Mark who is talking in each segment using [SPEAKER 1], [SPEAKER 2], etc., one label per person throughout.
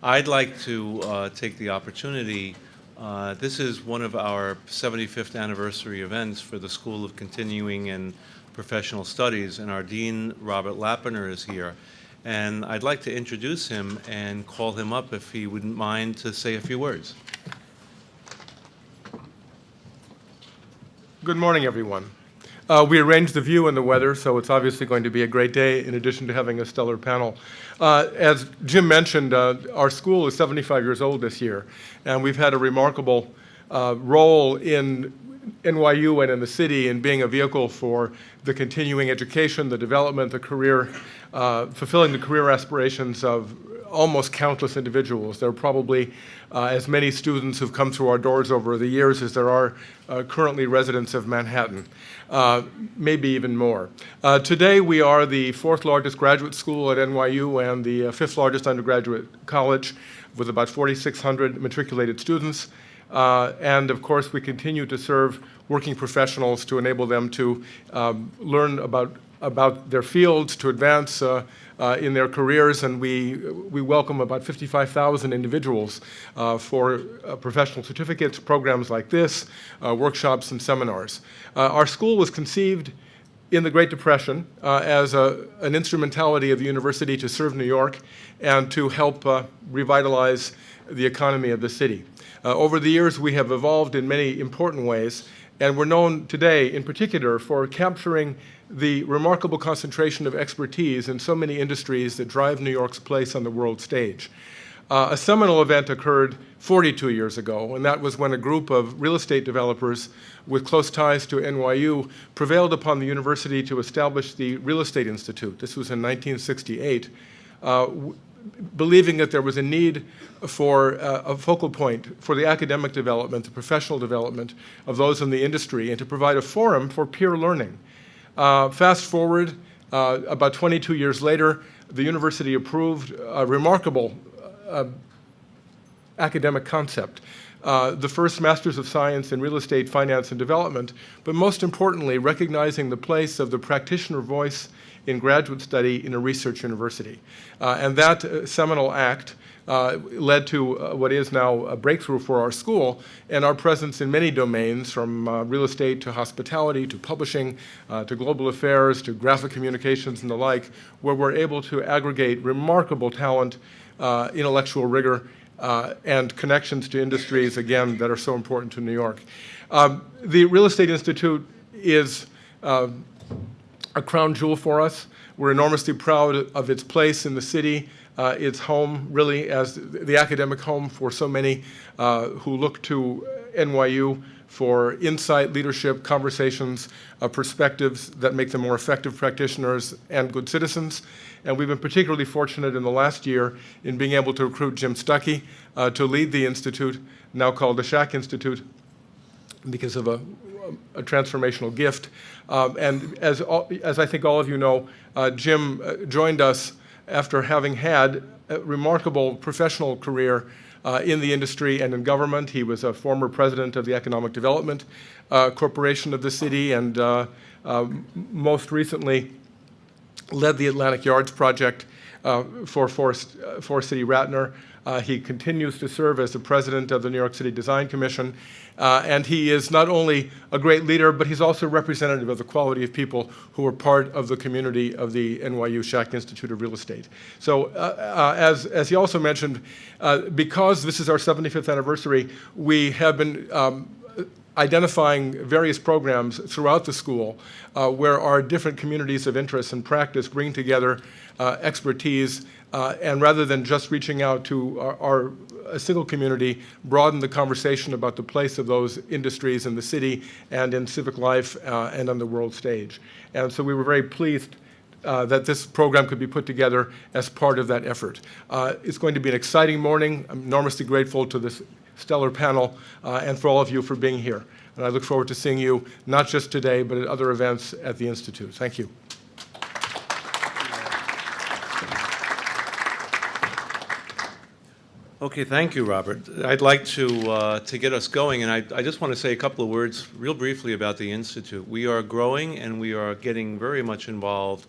[SPEAKER 1] I'd like to take the opportunity. This is one of our 75th anniversary events for the School of Continuing and Professional Studies, and our Dean, Robert Lappiner, is here. And I'd like to introduce him and call him up if he wouldn't mind to say a few words.
[SPEAKER 2] Good morning, everyone. We arranged the view and the weather, so it's obviously going to be a great day in addition to having a stellar panel. As Jim mentioned, our school is 75 years old this year, and we've had a remarkable role in NYU and in the city in being a vehicle for the continuing education, the development, the career, fulfilling the career aspirations of almost countless individuals. There are probably as many students who've come through our doors over the years as there are currently residents of Manhattan, maybe even more. Today we are the 4th largest graduate school at NYU and the 5th largest undergraduate college with about 4,600 matriculated students. And of course we continue to serve working professionals to enable them to learn about their fields, to advance in their careers, and we welcome about 55,000 individuals for professional certificates, programs like this, workshops and seminars. Our school was conceived in the Great Depression as an instrumentality of the university to serve New York and to help revitalize the economy of the city. Over the years, we have evolved in many important ways, and we're known today in particular for capturing the remarkable concentration of expertise in so many industries that drive New York's place on the world stage. A seminal event occurred 42 years ago, and that was when a group of real estate developers with close ties to NYU prevailed upon the university to establish the Real Estate Institute. This was in 1968, believing that there was a need for a focal point for the academic development, the professional development of those in the industry, and to provide a forum for peer learning. Fast forward, about 22 years later, the university approved a remarkable academic concept, the first Masters of Science in Real Estate, Finance, and Development, but most importantly, recognizing the place of the practitioner voice in graduate study in a research university. And that seminal act led to what is now a breakthrough for our school and our presence in many domains, from real estate to hospitality to publishing to global affairs to graphic communications and the like, where we're able to aggregate remarkable talent, intellectual rigor, and connections to industries, again, that are so important to New York. The Real Estate Institute is a crown jewel for us. We're enormously proud of its place in the city, its home, really, as the academic home for so many who look to NYU for insight, leadership, conversations, perspectives that make them more effective practitioners and good citizens. And we've been particularly fortunate in the last year in being able to recruit Jim Stuckey to lead the institute, now called the Schack Institute, because of a transformational gift. And as I think all of you know, Jim joined us after having had a remarkable professional career in the industry and in government. He was a former president of the Economic Development Corporation of the city, and most recently led the Atlantic Yards project for Forest City Ratner. He continues to serve as the president of the New York City Design Commission, and he is not only a great leader, but he's also representative of the quality of people who are part of the community of the NYU Schack Institute of Real Estate. So as he also mentioned, because this is our 75th anniversary, we have been identifying various programs throughout the school where our different communities of interest and practice bring together expertise, and rather than just reaching out to a single community, broaden the conversation about the place of those industries in the city and in civic life and on the world stage. And so we were very pleased that this program could be put together as part of that effort. It's going to be an exciting morning. I'm enormously grateful to this stellar panel and for all of you for being here. And I look forward to seeing you not just today, but at other events at the Institute. Thank you.
[SPEAKER 1] Okay, thank you, Robert. I'd like to get us going, and I just want to say a couple of words real briefly about the Institute. We are growing, and we are getting very much involved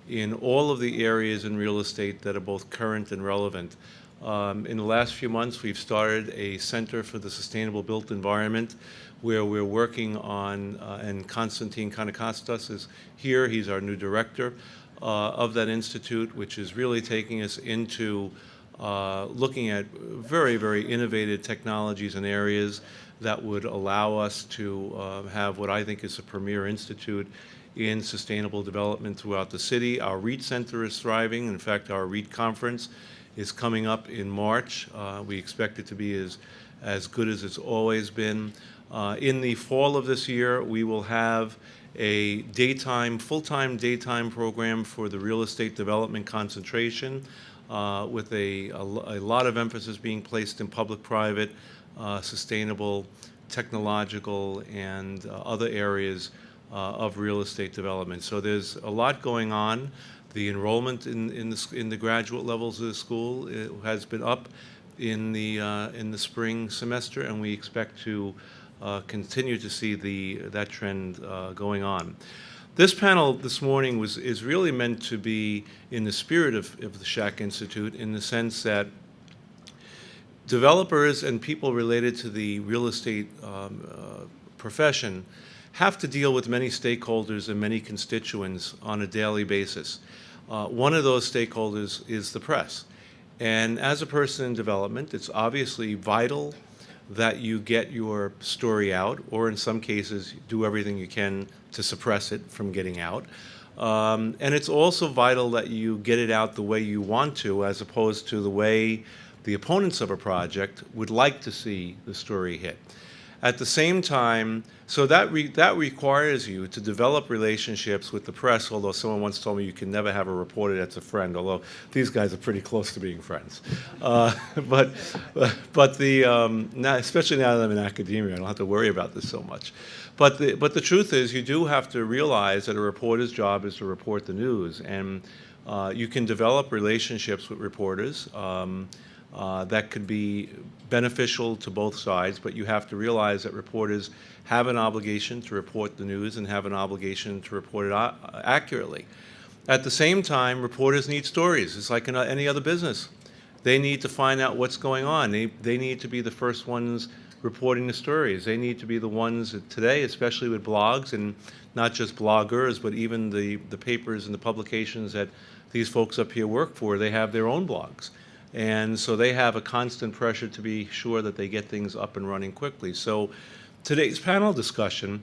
[SPEAKER 1] in all of the areas in real estate that are both current and relevant. In the last few months, we've started a Center for the Sustainable Built Environment, where we're working on, and Konstantin Kanakastas is here. He's our new director of that institute, which is really taking us into looking at very, very innovative technologies and areas that would allow us to have what I think is a premier institute in sustainable development throughout the city. Our REIT Center is thriving. In fact, our REIT conference is coming up in March. We expect it to be as good as it's always been. In the fall of this year, we will have a full-time daytime program for the real estate development concentration, with a lot of emphasis being placed in public-private, sustainable, technological, and other areas of real estate development. So there's a lot going on. The enrollment in the graduate levels of the school has been up in the spring semester, and we expect to continue to see that trend going on. This panel this morning is really meant to be in the spirit of the Schack Institute, in the sense that developers and people related to the real estate profession have to deal with many stakeholders and many constituents on a daily basis. One of those stakeholders is the press. And as a person in development, it's obviously vital that you get your story out, or in some cases, do everything you can to suppress it from getting out. And it's also vital that you get it out the way you want to, as opposed to the way the opponents of a project would like to see the story hit. At the same time, so that requires you to develop relationships with the press, although someone once told me you can never have a reporter that's a friend, although these guys are pretty close to being friends. But now, especially now that I'm in academia, I don't have to worry about this so much. But the truth is, you do have to realize that a reporter's job is to report the news, and you can develop relationships with reporters that could be beneficial to both sides, but you have to realize that reporters have an obligation to report the news and have an obligation to report it accurately. At the same time, reporters need stories. It's like in any other business. They need to find out what's going on. They need to be the first ones reporting the stories. They need to be the ones that today, especially with blogs, and not just bloggers, but even the papers and the publications that these folks up here work for, they have their own blogs. And so they have a constant pressure to be sure that they get things up and running quickly. So today's panel discussion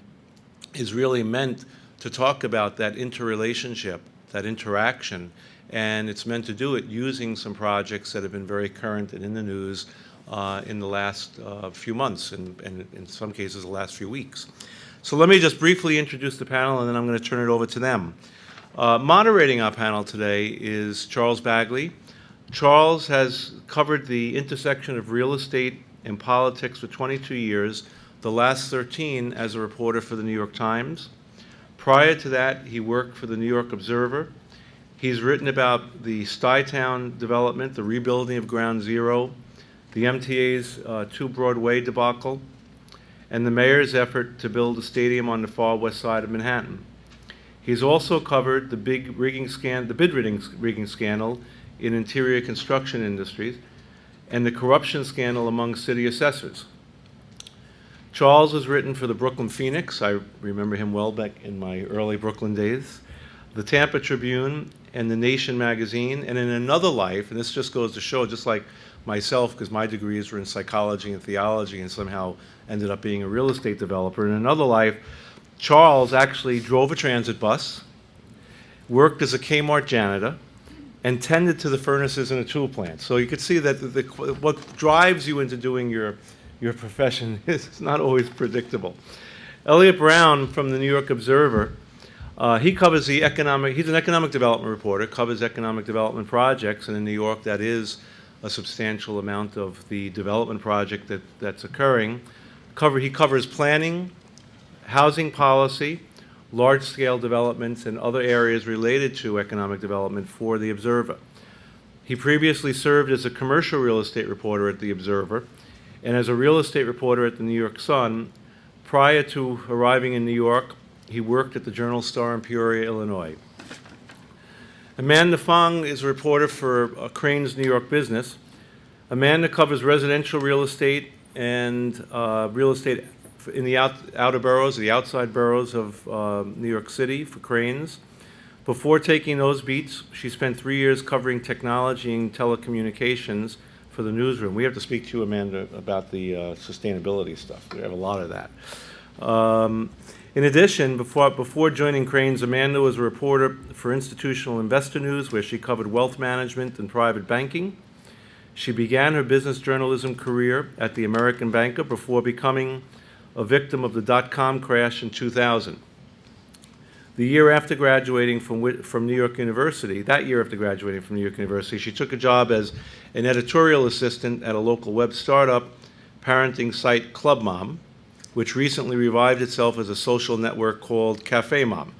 [SPEAKER 1] is really meant to talk about that interrelationship, that interaction, and it's meant to do it using some projects that have been very current and in the news in the last few months, and in some cases the last few weeks. So let me just briefly introduce the panel, and then I'm going to turn it over to them. Moderating our panel today is Charles Bagli. Charles has covered the intersection of real estate and politics for 22 years, the last 13 as a reporter for the New York Times. Prior to that, he worked for the New York Observer. He's written about the StuyTown development, the rebuilding of Ground Zero, the MTA's 2 Broadway debacle, and the mayor's effort to build a stadium on the far west side of Manhattan. He's also covered the bid rigging scandal in interior construction industries, and the corruption scandal among city assessors. Charles has written for the Brooklyn Phoenix. I remember him well back in my early Brooklyn days. The Tampa Tribune and the Nation magazine, and in another life, and this just goes to show, just like myself, because my degrees were in psychology and theology and somehow ended up being a real estate developer. In another life, Charles actually drove a transit bus, worked as a Kmart janitor, and tended to the furnaces in a tool plant. So you could see that what drives you into doing your profession is not always predictable. Elliot Brown from the New York Observer, he covers he's an economic development reporter, covers economic development projects, and in New York that is a substantial amount of the development project that's occurring. He covers planning, housing policy, large-scale developments, and other areas related to economic development for the Observer. He previously served as a commercial real estate reporter at the Observer and as a real estate reporter at the New York Sun. Prior to arriving in New York, he worked at the Journal-Star in Peoria, Illinois. Amanda Fong is a reporter for Crane's New York Business. Amanda covers residential real estate and real estate in the outer boroughs, the outside boroughs of New York City for Cranes. Before taking those beats, she spent 3 years covering technology and telecommunications for the newsroom. We have to speak to you, Amanda, about the sustainability stuff. We have a lot of that. In addition, before joining Cranes, Amanda was a reporter for Institutional Investor News, where she covered wealth management and private banking. She began her business journalism career at the American Banker before becoming a victim of the dot-com crash in 2000. The year after graduating from New York University, she took a job as an editorial assistant at a local web startup parenting site Club Mom, which recently revived itself as a social network called Cafe Mom.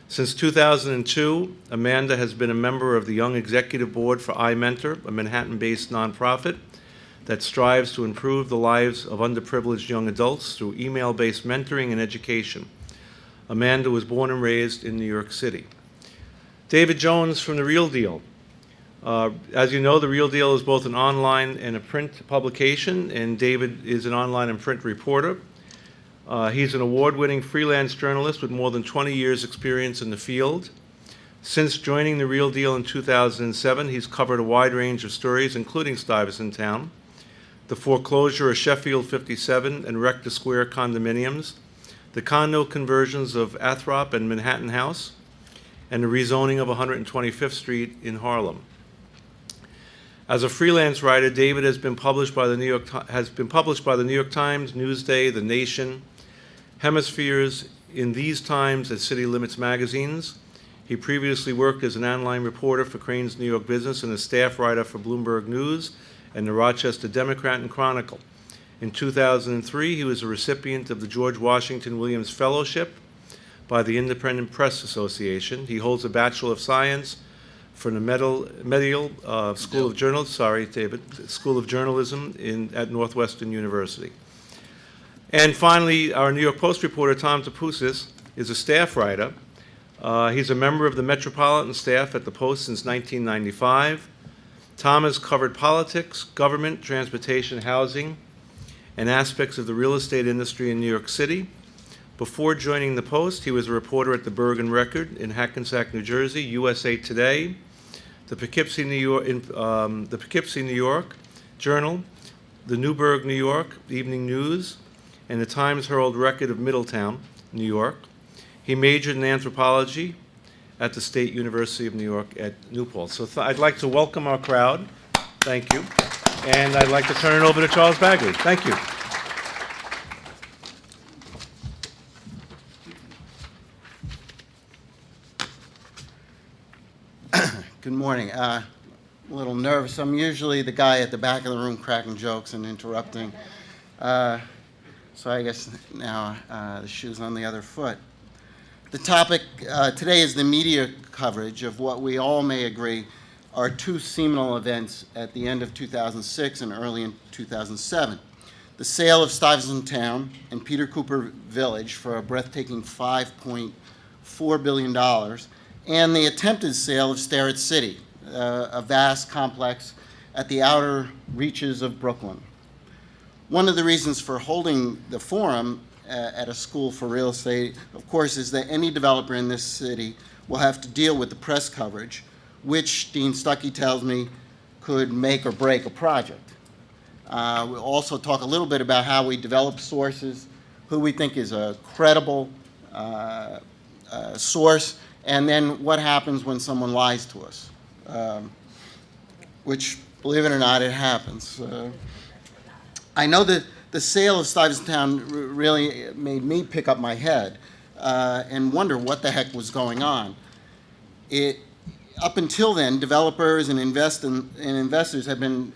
[SPEAKER 1] Since 2002, Amanda has been a member of the Young Executive Board for iMentor, a Manhattan-based nonprofit that strives to improve the lives of underprivileged young adults through email-based mentoring and education. Amanda was born and raised in New York City. David Jones from The Real Deal. As you know, The Real Deal is both an online and a print publication, and David is an online and print reporter. He's an award-winning freelance journalist with more than 20 years' experience in the field. Since joining The Real Deal in 2007, he's covered a wide range of stories, including Stuyvesant Town, the foreclosure of Sheffield 57 and Rector Square condominiums, the condo conversions of Athrop and Manhattan House, and the rezoning of 125th Street in Harlem. As a freelance writer, David has been published by the New York Times, Newsday, The Nation, Hemispheres, In These Times, and City Limits magazines. He previously worked as an online reporter for Crane's New York Business and a staff writer for Bloomberg News and the Rochester Democrat and Chronicle. In 2003, he was a recipient of the George Washington Williams Fellowship by the Independent Press Association. He holds a Bachelor of Science from the Medill School of Journalism at Northwestern University. And finally, our New York Post reporter, Tom Tapoussis, is a staff writer. He's a member of the Metropolitan staff at the Post since 1995. Tom has covered politics, government, transportation, housing, and aspects of the real estate industry in New York City. Before joining the Post, he was a reporter at the Bergen Record in Hackensack, New Jersey, USA Today, the Poughkeepsie, New York Journal, the Newburgh, New York Evening News, and the Times Herald Record of Middletown, New York. He majored in anthropology at the State University of New York at New Paltz. So I'd like to welcome our crowd. Thank you. And I'd like to turn it over to Charles Bagli. Thank you.
[SPEAKER 3] Good morning. A little nervous. I'm usually the guy at the back of the room cracking jokes and interrupting. So I guess now the shoe's on the other foot. The topic today is the media coverage of what we all may agree are two seminal events at the end of 2006 and early in 2007. The sale of Stuyvesant Town and Peter Cooper Village for a breathtaking $5.4 billion, and the attempted sale of Starrett City, a vast complex at the outer reaches of Brooklyn. One of the reasons for holding the forum at a school for real estate, of course, is that any developer in this city will have to deal with the press coverage, which Dean Stuckey tells me could make or break a project. We'll also talk a little bit about how we develop sources, who we think is a credible source, and then what happens when someone lies to us, which, believe it or not, it happens. I know that the sale of Stuyvesant Town really made me pick up my head and wonder what the heck was going on. Up until then, developers and investors have been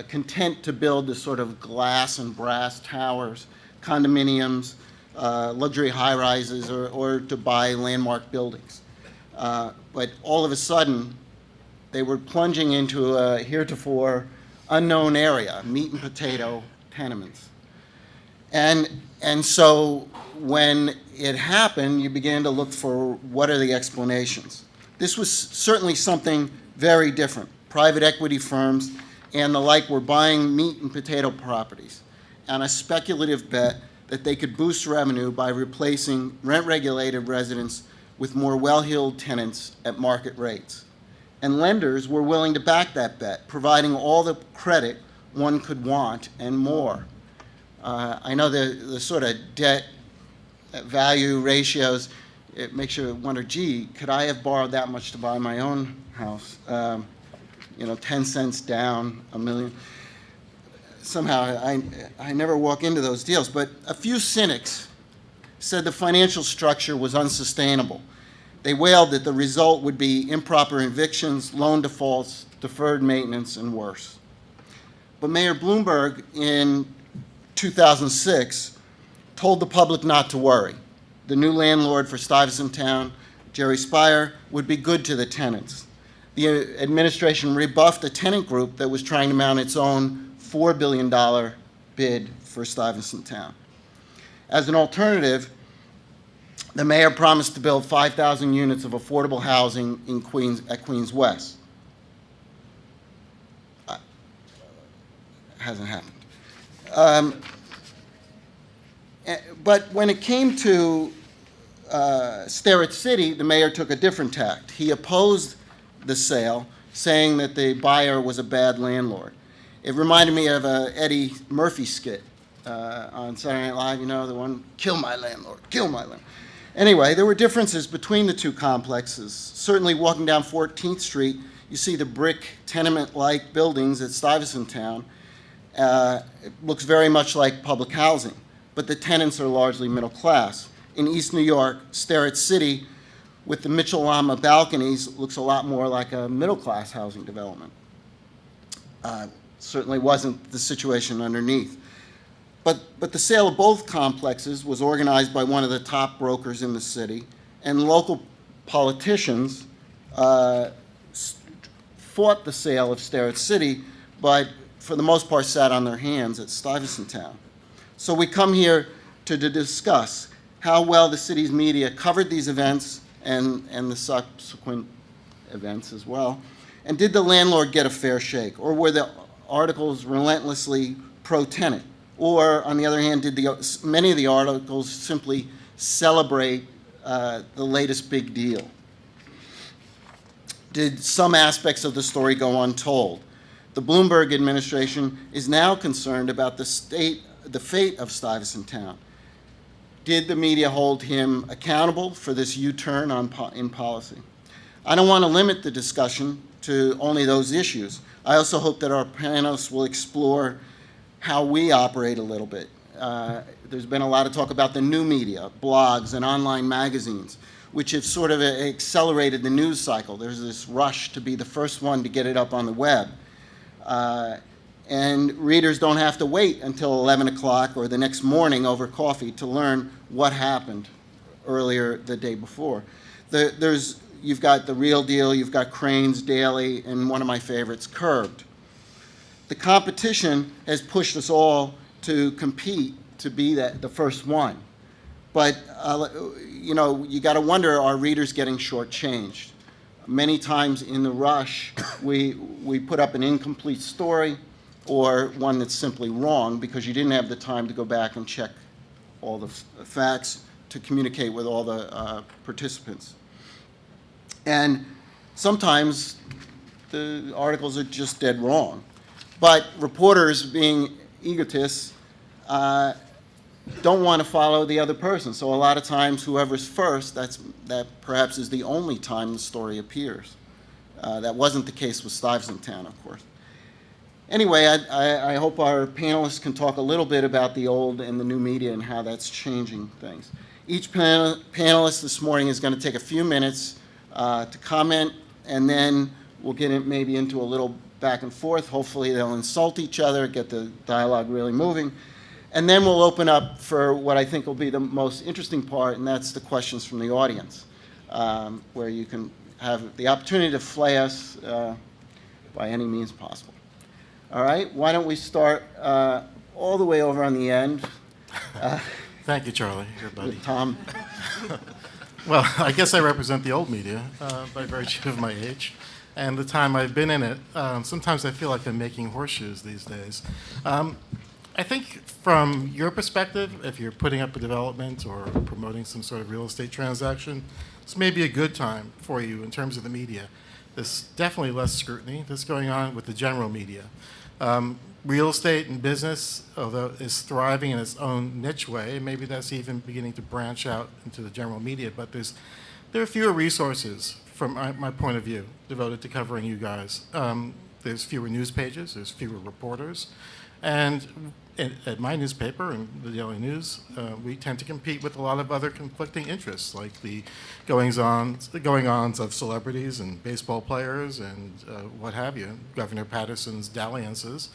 [SPEAKER 3] content to build this sort of glass and brass towers, condominiums, luxury high-rises, or to buy landmark buildings. But all of a sudden, they were plunging into a heretofore unknown area, meat and potato tenements. And so when it happened, you began to look for what are the explanations. This was certainly something very different. Private equity firms and the like were buying meat and potato properties on a speculative bet that they could boost revenue by replacing rent-regulated residents with more well-heeled tenants at market rates. And lenders were willing to back that bet, providing all the credit one could want and more. I know the sort of debt value ratios, it makes you wonder, gee, could I have borrowed that much to buy my own house? 10 cents down, $1 million. Somehow, I never walk into those deals, but a few cynics said the financial structure was unsustainable. They wailed that the result would be improper evictions, loan defaults, deferred maintenance, and worse. But Mayor Bloomberg in 2006 told the public not to worry. The new landlord for Stuyvesant Town, Jerry Spire, would be good to the tenants. The administration rebuffed a tenant group that was trying to mount its own $4 billion bid for Stuyvesant Town. As an alternative, the mayor promised to build 5,000 units of affordable housing in Queens West. Hasn't happened. But when it came to Starrett City, the mayor took a different tact. He opposed the sale, saying that the buyer was a bad landlord. It reminded me of a Eddie Murphy skit on Saturday Night Live, the one, kill my landlord, kill my landlord. Anyway, there were differences between the two complexes. Certainly walking down 14th Street, you see the brick tenement-like buildings at Stuyvesant Town. It looks very much like public housing, but the tenants are largely middle class. In East New York, Starrett City, with the Mitchell-Lama balconies, looks a lot more like a middle-class housing development. Certainly wasn't the situation underneath. But the sale of both complexes was organized by one of the top brokers in the city, and local politicians fought the sale of Starrett City, but for the most part sat on their hands at Stuyvesant Town. So we come here to discuss how well the city's media covered these events and the subsequent events as well. And did the landlord get a fair shake? Or were the articles relentlessly pro-tenant? Or, on the other hand, did many of the articles simply celebrate the latest big deal? Did some aspects of the story go untold? The Bloomberg administration is now concerned about the fate of Stuyvesant Town. Did the media hold him accountable for this U-turn in policy? I don't want to limit the discussion to only those issues. I also hope that our panelists will explore how we operate a little bit. There's been a lot of talk about the new media, blogs and online magazines, which have sort of accelerated the news cycle. There's this rush to be the first one to get it up on the web. And readers don't have to wait until 11 o'clock or the next morning over coffee to learn what happened earlier the day before. You've got The Real Deal, you've got Crane's Daily, and one of my favorites, Curbed. The competition has pushed us all to compete to be the first one. But, you got to wonder, are readers getting shortchanged? Many times in the rush, we put up an incomplete story or one that's simply wrong because you didn't have the time to go back and check all the facts to communicate with all the participants. And sometimes the articles are just dead wrong. But reporters, being egotists, don't want to follow the other person. So a lot of times, whoever's first, that perhaps is the only time the story appears. That wasn't the case with Stuyvesant Town, of course. Anyway, I hope our panelists can talk a little bit about the old and the new media and how that's changing things. Each panelist this morning is going to take a few minutes to comment, and then we'll get maybe into a little back and forth. Hopefully they'll insult each other, get the dialogue really moving. And then we'll open up for what I think will be the most interesting part, and that's the questions from the audience, where you can have the opportunity to flay us by any means possible. All right, why don't we start all the way over on the end.
[SPEAKER 4] Thank you, Charlie, your buddy.
[SPEAKER 3] With Tom.
[SPEAKER 4] Well, I guess I represent the old media by virtue of my age. and the time I've been in it, sometimes I feel like I'm making horseshoes these days. I think from your perspective, if you're putting up a development or promoting some sort of real estate transaction, this may be a good time for you in terms of the media. There's definitely less scrutiny that's going on with the general media. Real estate and business, although is thriving in its own niche way, and maybe that's even beginning to branch out into the general media, but there are fewer resources from my point of view devoted to covering you guys. There's fewer news pages, there's fewer reporters, and at my newspaper and the Daily News, we tend to compete with a lot of other conflicting interests, like the goings-ons of celebrities and baseball players and what have you, Governor Patterson's dalliances.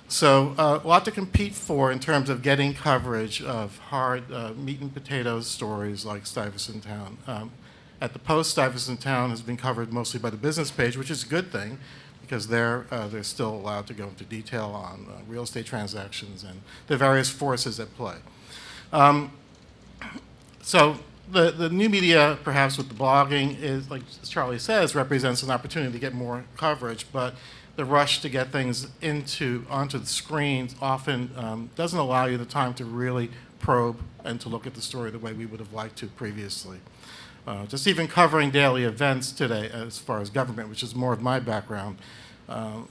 [SPEAKER 4] So a lot to compete for in terms of getting coverage of hard meat and potatoes stories like Stuyvesant Town. At the Post, Stuyvesant Town has been covered mostly by the business page, which is a good thing, because they're still allowed to go into detail on real estate transactions and the various forces at play. So the new media, perhaps with the blogging, is, like Charlie says, represents an opportunity to get more coverage, but the rush to get things onto the screens often doesn't allow you the time to really probe and to look at the story the way we would have liked to previously. Just even covering daily events today as far as government, which is more of my background,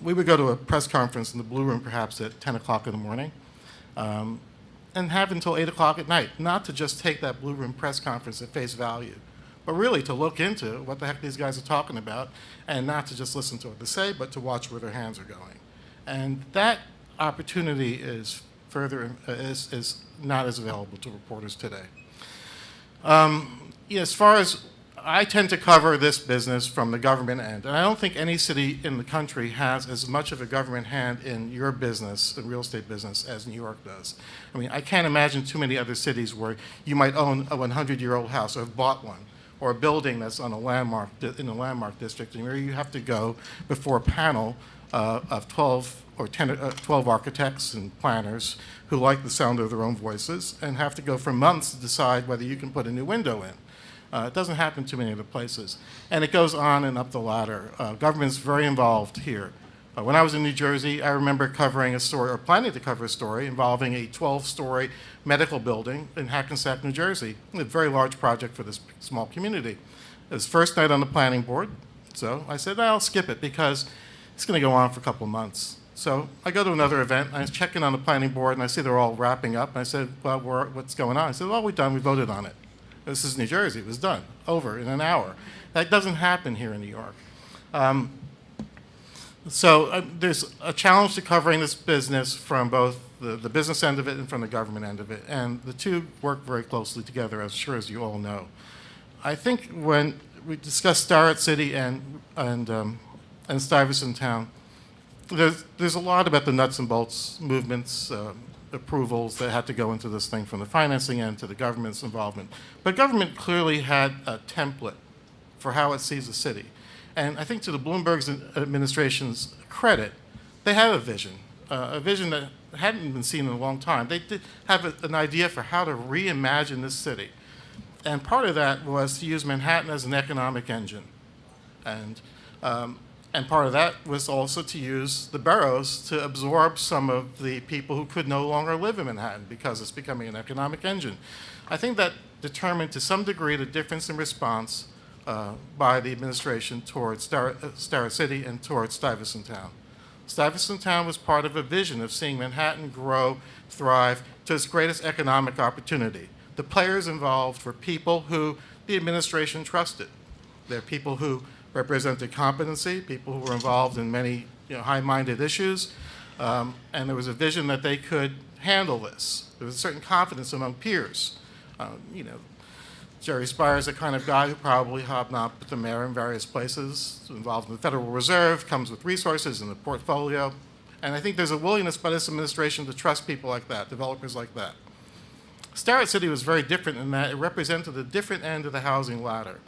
[SPEAKER 4] we would go to a press conference in the Blue Room perhaps at 10 o'clock in the morning and have until 8 o'clock at night, not to just take that Blue Room press conference at face value, but really to look into what the heck these guys are talking about and not to just listen to what they say, but to watch where their hands are going. And that opportunity is not as available to reporters today. As far as I tend to cover this business from the government end, and I don't think any city in the country has as much of a government hand in your business, the real estate business, as New York does. I mean, I can't imagine too many other cities where you might own a 100-year-old house or have bought one, or a building that's on in a landmark district, and where you have to go before a panel of 12 or 12 architects and planners who like the sound of their own voices and have to go for months to decide whether you can put a new window in. It doesn't happen too many other places. And it goes on and up the ladder. Government's very involved here. When I was in New Jersey, I remember covering a story, or planning to cover a story, involving a 12-story medical building in Hackensack, New Jersey, a very large project for this small community. It was first night on the planning board, so I said, I'll skip it because it's going to go on for a couple of months. So I go to another event, and I check in on the planning board, and I see they're all wrapping up. And I said, well, what's going on? I said, well, we're done. We voted on it. This is New Jersey. It was done, over in an hour. That doesn't happen here in New York. So there's a challenge to covering this business from both the business end of it and from the government end of it. And the two work very closely together, as sure as you all know. I think when we discuss Starrett City and Stuyvesant Town, there's a lot about the nuts and bolts movements, approvals that had to go into this thing from the financing end to the government's involvement. But government clearly had a template for how it sees the city. And I think to the Bloomberg's administration's credit, they had a vision that hadn't been seen in a long time. They did have an idea for how to reimagine this city. And part of that was to use Manhattan as an economic engine. And part of that was also to use the boroughs to absorb some of the people who could no longer live in Manhattan because it's becoming an economic engine. I think that determined to some degree the difference in response by the administration towards Starrett City and towards Stuyvesant Town. Stuyvesant Town was part of a vision of seeing Manhattan grow, thrive to its greatest economic opportunity. The players involved were people who the administration trusted. They're people who represented competency, people who were involved in many high-minded issues, and there was a vision that they could handle this. There was a certain confidence among peers. Jerry Spire's the kind of guy who probably hobnobbed with the mayor in various places, involved in the Federal Reserve, comes with resources and a portfolio, and I think there's a willingness by this administration to trust people like that, developers like that. Starrett City was very different in that it represented a different end of the housing ladder.